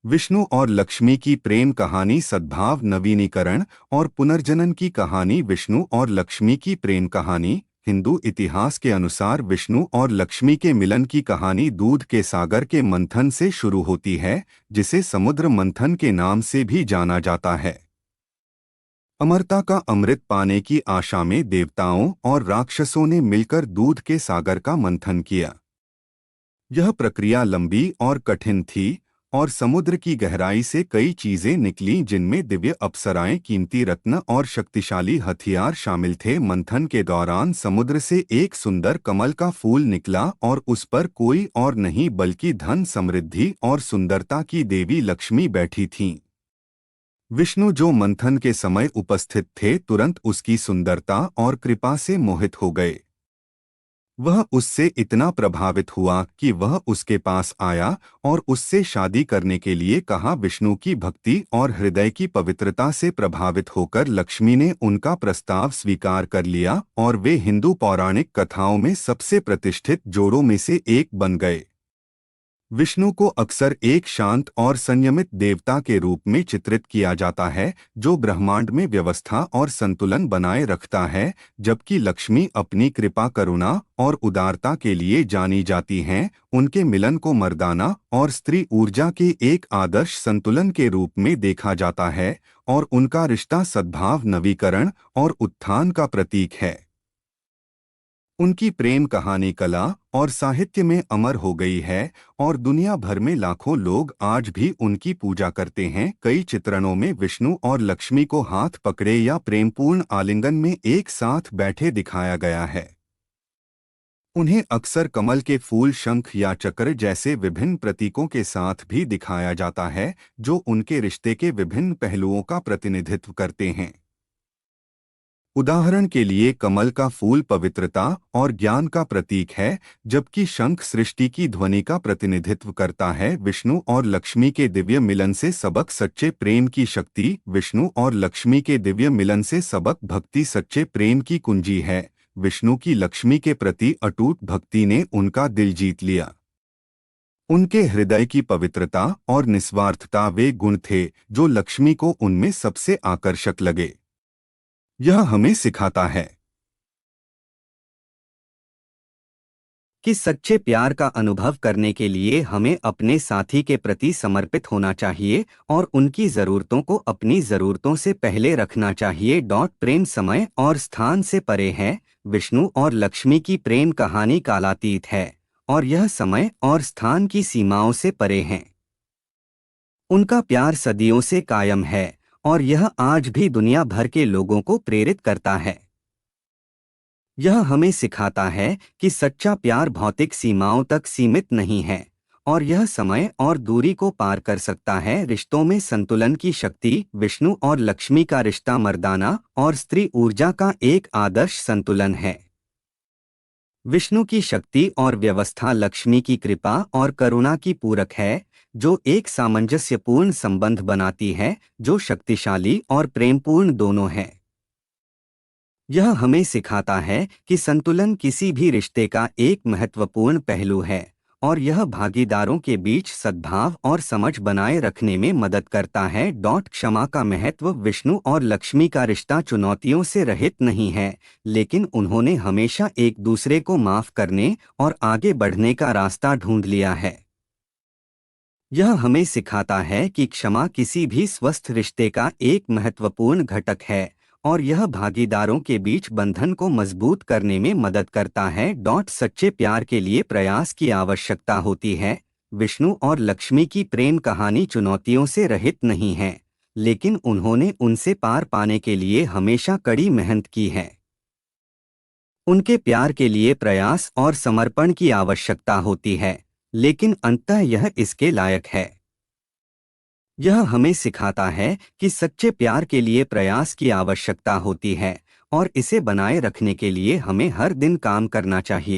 विष्णु और लक्ष्मी की प्रेम कहानी सद्भाव नवीनीकरण और पुनर्जनन की कहानी। विष्णु और लक्ष्मी की प्रेम कहानी हिंदू इतिहास के अनुसार विष्णु और लक्ष्मी के मिलन की कहानी दूध के सागर के मंथन से शुरू होती है, जिसे समुद्र मंथन के नाम से भी जाना जाता है। अमरता का अमृत पाने की आशा में देवताओं और राक्षसों ने मिलकर दूध के सागर का मंथन किया। यह प्रक्रिया लंबी और कठिन थी और समुद्र की गहराई से कई चीजें निकलीं, जिनमें दिव्य अप्सराएं, कीमती रत्न और शक्तिशाली हथियार शामिल थे। मंथन के दौरान समुद्र से एक सुंदर कमल का फूल निकला और उस पर कोई और नहीं बल्कि धन, समृद्धि और सुंदरता की देवी लक्ष्मी बैठी थीं। विष्णु, जो मंथन के समय उपस्थित थे, तुरंत उसकी सुंदरता और कृपा से मोहित हो गए। वह उससे इतना प्रभावित हुआ कि वह उसके पास आया और उससे शादी करने के लिए कहा। विष्णु की भक्ति और हृदय की पवित्रता से प्रभावित होकर लक्ष्मी ने उनका प्रस्ताव स्वीकार कर लिया और वे हिंदू पौराणिक कथाओं में सबसे प्रतिष्ठित जोड़ों में से एक बन गए। विष्णु को अक्सर एक शांत और संयमित देवता के रूप में चित्रित किया जाता है, जो ब्रह्मांड में व्यवस्था और संतुलन बनाए रखता है, जबकि लक्ष्मी अपनी कृपा, करुणा और उदारता के लिए जानी जाती हैं। उनके मिलन को मर्दाना और स्त्री ऊर्जा के एक आदर्श संतुलन के रूप में देखा जाता है और उनका रिश्ता सद्भाव, नवीकरण और उत्थान का प्रतीक है। उनकी प्रेम कहानी कला और साहित्य में अमर हो गई है और दुनिया भर में लाखों लोग आज भी उनकी पूजा करते हैं। कई चित्रणों में विष्णु और लक्ष्मी को हाथ पकड़े या प्रेमपूर्ण आलिंगन में एक साथ बैठे दिखाया गया है। उन्हें अक्सर कमल के फूल, शंख या चक्र जैसे विभिन्न प्रतीकों के साथ भी दिखाया जाता है, जो उनके रिश्ते के विभिन्न पहलुओं का प्रतिनिधित्व करते हैं। उदाहरण के लिए, कमल का फूल पवित्रता और ज्ञान का प्रतीक है, जबकि शंख सृष्टि की ध्वनि का प्रतिनिधित्व करता है। विष्णु और लक्ष्मी के दिव्य मिलन से सबक सच्चे प्रेम की शक्ति। विष्णु और लक्ष्मी के दिव्य मिलन से सबक भक्ति सच्चे प्रेम की कुंजी है। विष्णु की लक्ष्मी के प्रति अटूट भक्ति ने उनका दिल जीत लिया। उनके हृदय की पवित्रता और निस्वार्थता वे गुण थे जो लक्ष्मी को उनमें सबसे आकर्षक लगे। यह हमें सिखाता है कि सच्चे प्यार का अनुभव करने के लिए हमें अपने साथी के प्रति समर्पित होना चाहिए और उनकी ज़रूरतों को अपनी ज़रूरतों से पहले रखना चाहिए। प्रेम समय और स्थान से परे है। विष्णु और लक्ष्मी की प्रेम कहानी कालातीत है और यह समय और स्थान की सीमाओं से परे है। उनका प्यार सदियों से कायम है और यह आज भी दुनिया भर के लोगों को प्रेरित करता है। यह हमें सिखाता है कि सच्चा प्यार भौतिक सीमाओं तक सीमित नहीं है और यह समय और दूरी को पार कर सकता है। रिश्तों में संतुलन की शक्ति। विष्णु और लक्ष्मी का रिश्ता मर्दाना और स्त्री ऊर्जा का एक आदर्श संतुलन है। विष्णु की शक्ति और व्यवस्था लक्ष्मी की कृपा और करुणा की पूरक है, जो एक सामंजस्यपूर्ण संबंध बनाती है जो शक्तिशाली और प्रेमपूर्ण दोनों है। यह हमें सिखाता है कि संतुलन किसी भी रिश्ते का एक महत्वपूर्ण पहलू है और यह भागीदारों के बीच सद्भाव और समझ बनाए रखने में मदद करता है। क्षमा का महत्व। विष्णु और लक्ष्मी का रिश्ता चुनौतियों से रहित नहीं है, लेकिन उन्होंने हमेशा एक दूसरे को माफ करने और आगे बढ़ने का रास्ता ढूंढ लिया है। यह हमें सिखाता है कि क्षमा किसी भी स्वस्थ रिश्ते का एक महत्वपूर्ण घटक है और यह भागीदारों के बीच बंधन को मजबूत करने में मदद करता है। सच्चे प्यार के लिए प्रयास की आवश्यकता होती है। विष्णु और लक्ष्मी की प्रेम कहानी चुनौतियों से रहित नहीं है, लेकिन उन्होंने उनसे पार पाने के लिए हमेशा कड़ी मेहनत की है। उनके प्यार के लिए प्रयास और समर्पण की आवश्यकता होती है, लेकिन अंततः यह इसके लायक है। यह हमें सिखाता है कि सच्चे प्यार के लिए प्रयास की आवश्यकता होती है और इसे बनाए रखने के लिए हमें हर दिन काम करना चाहिए।